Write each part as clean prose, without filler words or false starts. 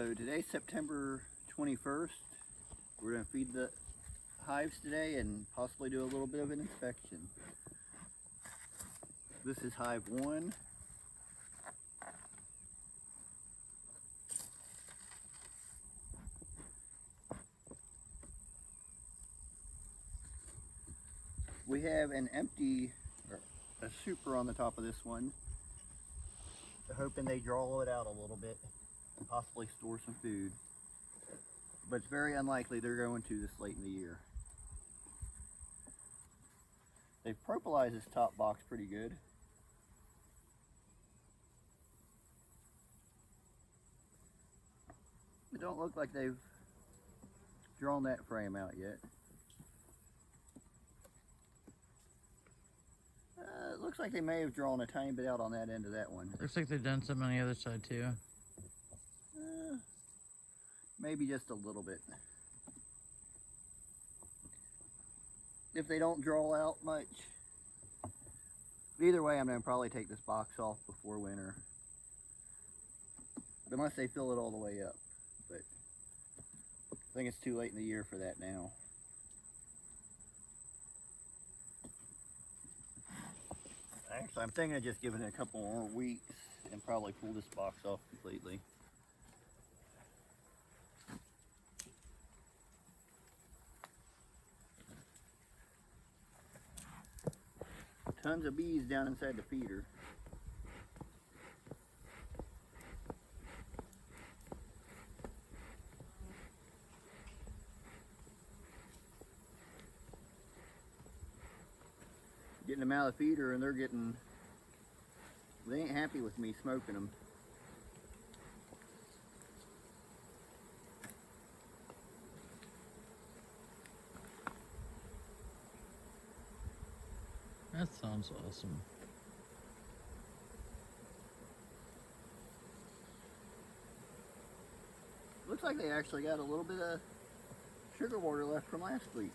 Hello, today's September 21st. We're going to feed the hives today and possibly do a little bit of an inspection. This is hive 1. We have an empty, or a super on the top of this one. Hoping they draw it out a little bit and possibly store some food. But it's very unlikely they're going to this late in the year. They've propolized this top box pretty good. It don't look like they've drawn that frame out yet. It looks like they may have drawn a tiny bit out on that end of that one. Looks like they've done something on the other side too. Maybe just a little bit. If they don't draw out much, either way I'm going to probably take this box off before winter. Unless they fill it all the way up. But I think it's too late in the year for that now. Actually, I'm thinking of just giving it a couple more weeks and probably pull this box off completely. Tons of bees down inside the feeder. Getting them out of the feeder and they ain't happy with me smoking them. That sounds awesome. Looks like they actually got a little bit of sugar water left from last week.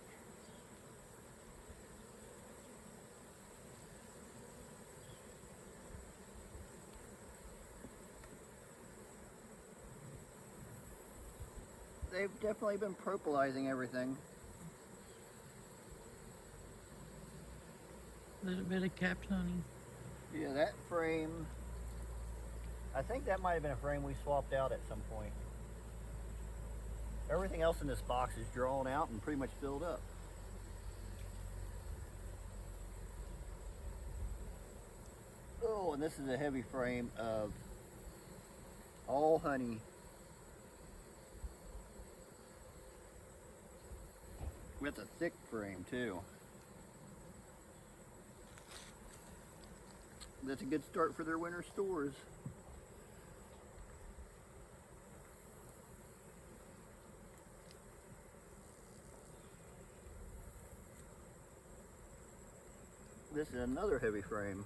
They've definitely been propolizing everything. A little bit of capped honey. Yeah, that frame, I think that might have been a frame we swapped out at some point. Everything else in this box is drawn out and pretty much filled up. Oh, and this is a heavy frame of all honey. With a thick frame too. That's a good start for their winter stores. This is another heavy frame.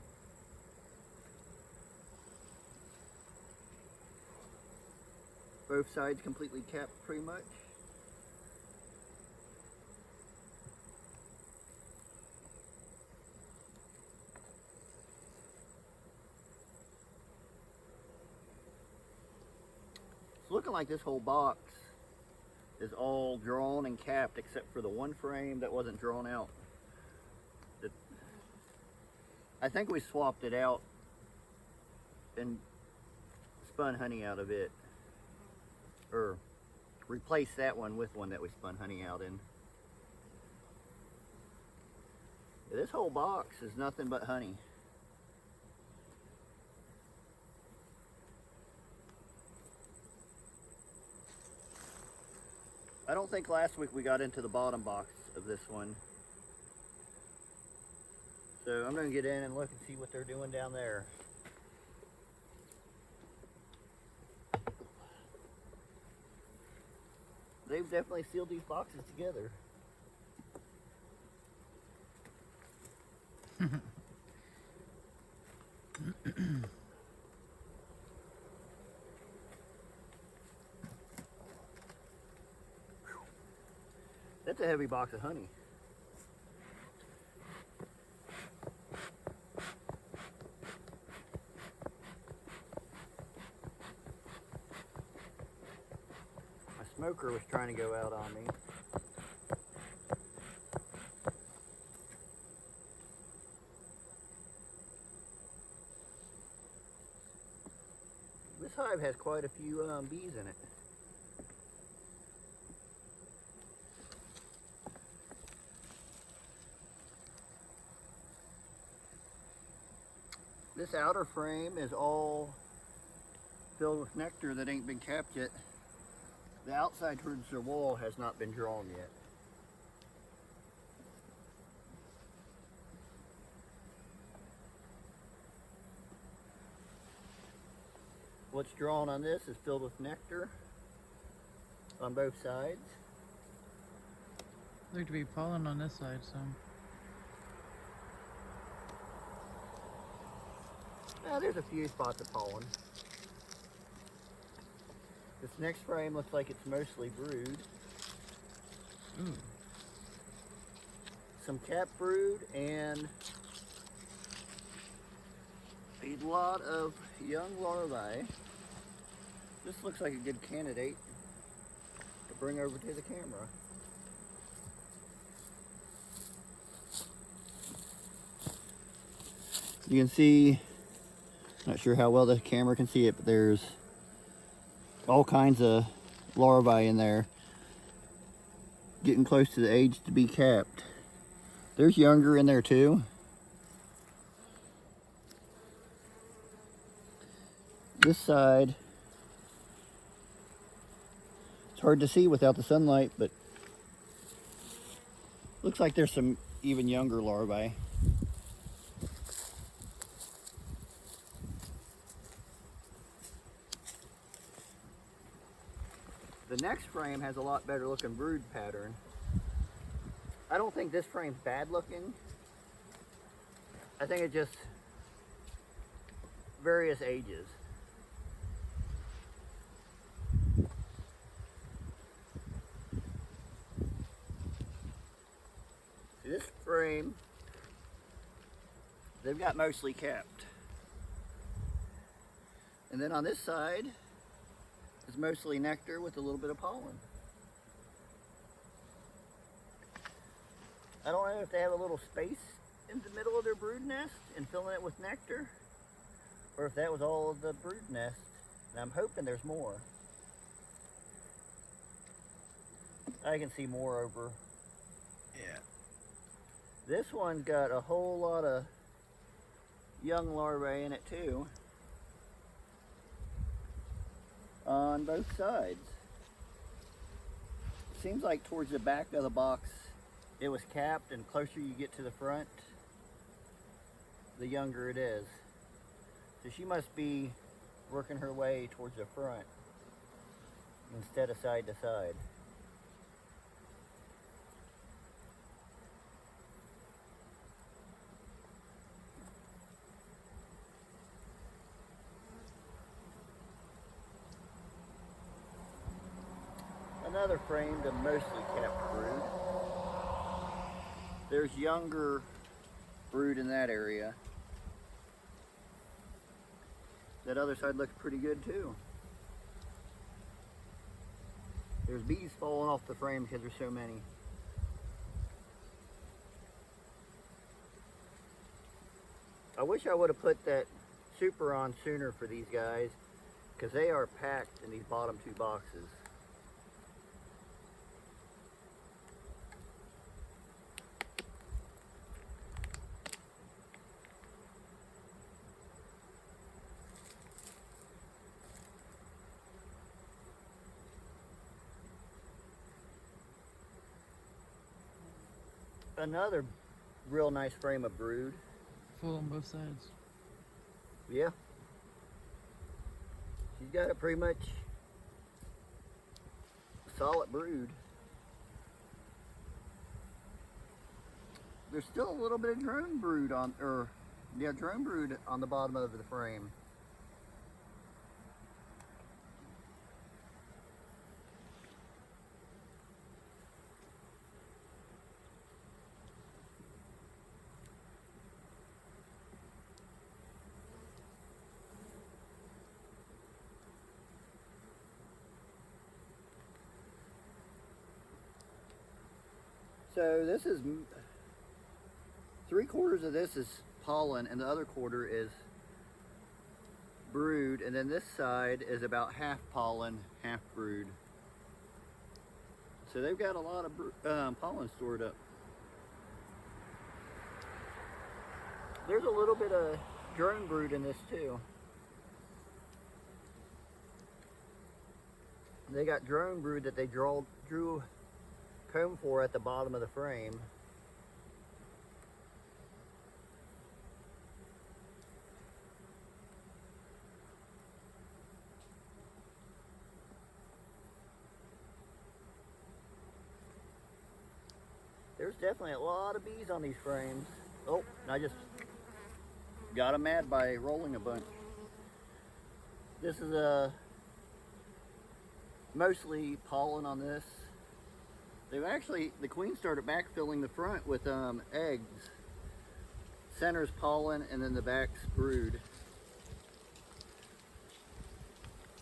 Both sides completely capped pretty much. It's looking like this whole box is all drawn and capped except for the one frame that wasn't drawn out. I think we swapped it out and spun honey out of it, or replaced that one with one that we spun honey out in. This whole box is nothing but honey. I don't think last week we got into the bottom box of this one. So I'm going to get in and look and see what they're doing down there. They've definitely sealed these boxes together. That's a heavy box of honey. smoker was trying to go out on me. This hive has quite a few bees in it. This outer frame is all filled with nectar that ain't been capped yet. The outside towards the wall has not been drawn yet. What's drawn on this is filled with nectar on both sides. Look to be pollen on this side, so. There's a few spots of pollen. This next frame looks like it's mostly brood. Ooh. Some cap brood and a lot of young larvae. This looks like a good candidate to bring over to the camera. You can see, not sure how well the camera can see it, but there's all kinds of larvae in there getting close to the age to be capped. There's younger in there too. This side, it's hard to see without the sunlight, but looks like there's some even younger larvae. The next frame has a lot better looking brood pattern. I don't think this frame's bad looking. I think it's just various ages. This frame, they've got mostly capped. And then on this side is mostly nectar with a little bit of pollen. I don't know if they have a little space in the middle of their brood nest and filling it with nectar, or if that was all of the brood nest. And I'm hoping there's more. I can see more over. Yeah. This one's got a whole lot of young larvae in it too, on both sides. Seems like towards the back of the box it was capped, and closer you get to the front, the younger it is. So she must be working her way towards the front instead of side to side. Another framed and mostly capped brood. There's younger brood in that area. That other side looks pretty good too. There's bees falling off the frame because there's so many. I wish I would have put that super on sooner for these guys, because they are packed in these bottom two boxes. Another real nice frame of brood. Full on both sides. Yeah. She's got a pretty much solid brood. There's still a little bit of drone brood on, drone brood on the bottom of the frame. So this is 3/4 of this is pollen, and the other quarter is brood, and then this side is about half pollen, half brood. So they've got a lot of pollen stored up. There's a little bit of drone brood in this too. They got drone brood that they drew comb for at the bottom of the frame. There's definitely a lot of bees on these frames. Oh, and I just got them mad by rolling a bunch. This is mostly pollen on this. They've actually, the queen started backfilling the front with eggs. Center's pollen and then the back's brood.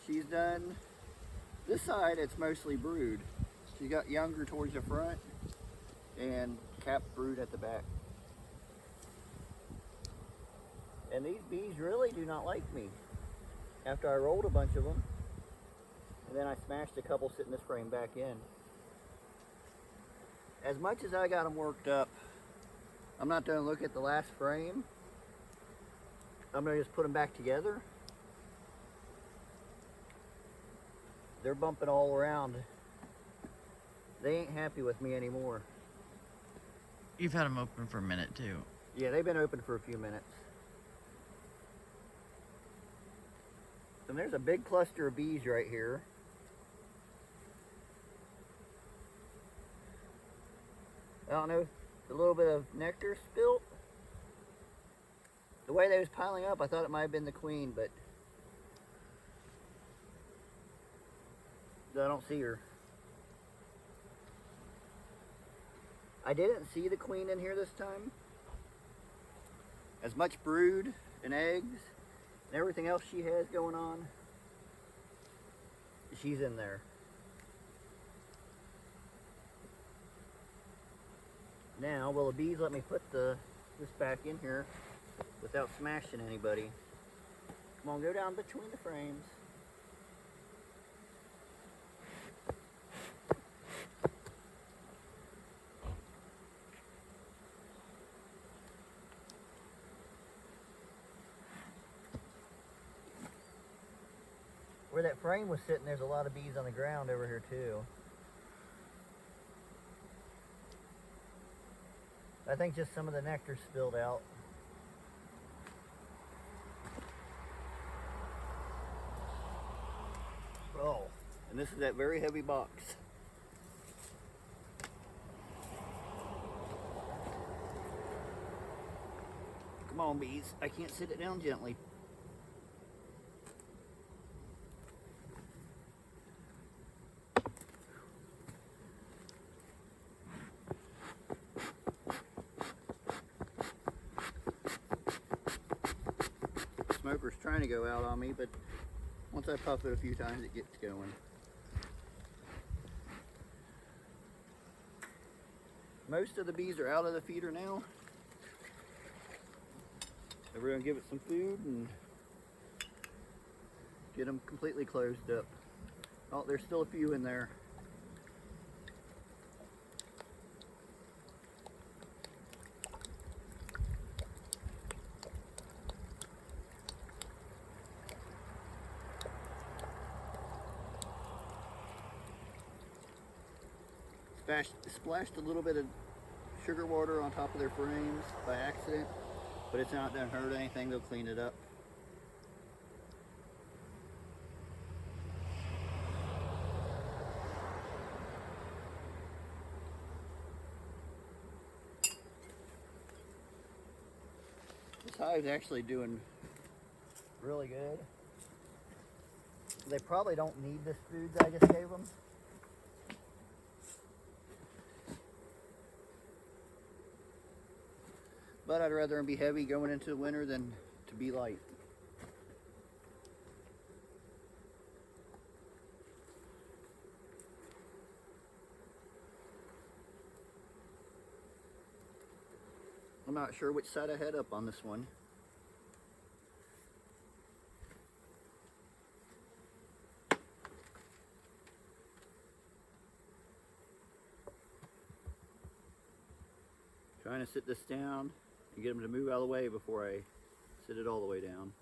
She's done, this side it's mostly brood. She got younger towards the front and capped brood at the back. And these bees really do not like me. After I rolled a bunch of them, and then I smashed a couple sitting this frame back in. As much as I got them worked up, I'm not going to look at the last frame. I'm going to just put them back together. They're bumping all around. They ain't happy with me anymore. You've had them open for a minute too. Yeah, they've been open for a few minutes. And there's a big cluster of bees right here. I don't know, a little bit of nectar spilt. The way they was piling up, I thought it might have been the queen, but I don't see her. I didn't see the queen in here this time. As much brood and eggs and everything else she has going on, she's in there. Now, will the bees let me put this back in here without smashing anybody? Come on, go down between the frames. Where that frame was sitting, there's a lot of bees on the ground over here too. I think just some of the nectar spilled out. Oh, and this is that very heavy box. Come on, bees. I can't sit it down gently. Smoker's trying to go out on me, but once I puff it a few times, it gets going. Most of the bees are out of the feeder now. So we're gonna give it some food and get them completely closed up. Oh, there's still a few in there. Splashed a little bit of sugar water on top of their frames by accident, but it's not going to hurt anything. They'll clean it up. This hive's actually doing really good. They probably don't need this food that I just gave them. But I'd rather them be heavy going into the winter than to be light. not sure which side I had up on this one. Trying to sit this down and get them to move out of the way before I sit it all the way down.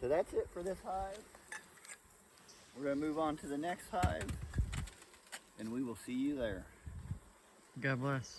So that's it for this hive. We're going to move on to the next hive, and we will see you there. God bless.